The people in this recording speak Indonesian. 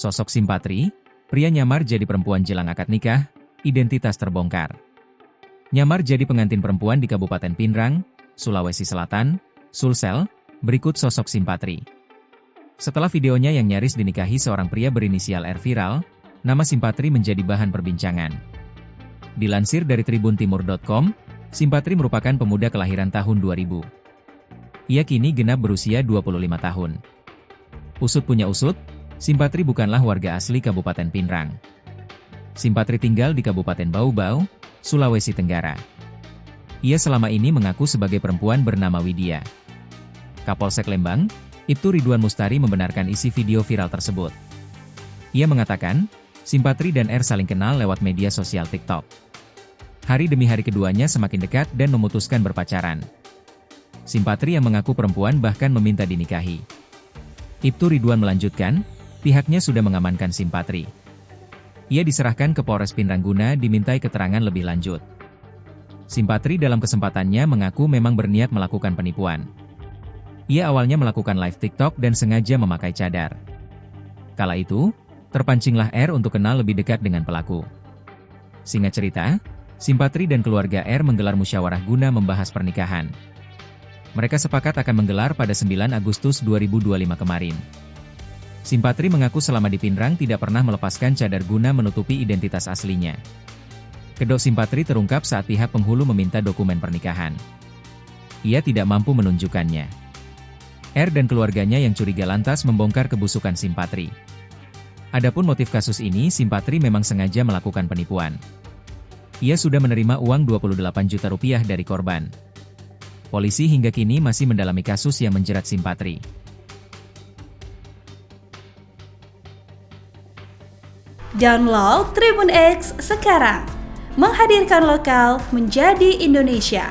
Sosok Simpatri, pria nyamar jadi perempuan jelang akad nikah, identitas terbongkar. Nyamar jadi pengantin perempuan di Kabupaten Pinrang, Sulawesi Selatan, Sulsel, berikut sosok Simpatri. Setelah videonya yang nyaris dinikahi seorang pria berinisial R viral, nama Simpatri menjadi bahan perbincangan. Dilansir dari tribuntimur.com, Simpatri merupakan pemuda kelahiran tahun 2000. Ia kini genap berusia 25 tahun. Usut punya usut, Simpatri bukanlah warga asli Kabupaten Pinrang. Simpatri tinggal di Kabupaten Bau-Bau, Sulawesi Tenggara. Ia selama ini mengaku sebagai perempuan bernama Widya. Kapolsek Lembang, Ibtu Ridwan Mustari membenarkan isi video viral tersebut. Ia mengatakan, Simpatri dan R saling kenal lewat media sosial TikTok. Hari demi hari keduanya semakin dekat dan memutuskan berpacaran. Simpatri yang mengaku perempuan bahkan meminta dinikahi. Ibtu Ridwan melanjutkan, pihaknya sudah mengamankan Simpatri. Ia diserahkan ke Polres Pinrang guna dimintai keterangan lebih lanjut. Simpatri dalam kesempatannya mengaku memang berniat melakukan penipuan. Ia awalnya melakukan live TikTok dan sengaja memakai cadar. Kala itu, terpancinglah R untuk kenal lebih dekat dengan pelaku. Singkat cerita, Simpatri dan keluarga R menggelar musyawarah guna membahas pernikahan. Mereka sepakat akan menggelar pada 9 Agustus 2025 kemarin. Simpatri mengaku selama di Pinrang tidak pernah melepaskan cadar guna menutupi identitas aslinya. Kedok Simpatri terungkap saat pihak penghulu meminta dokumen pernikahan. Ia tidak mampu menunjukkannya. R dan keluarganya yang curiga lantas membongkar kebusukan Simpatri. Adapun motif kasus ini, Simpatri memang sengaja melakukan penipuan. Ia sudah menerima uang 28 juta rupiah dari korban. Polisi hingga kini masih mendalami kasus yang menjerat Simpatri. Download Tribun X sekarang, menghadirkan lokal menjadi Indonesia.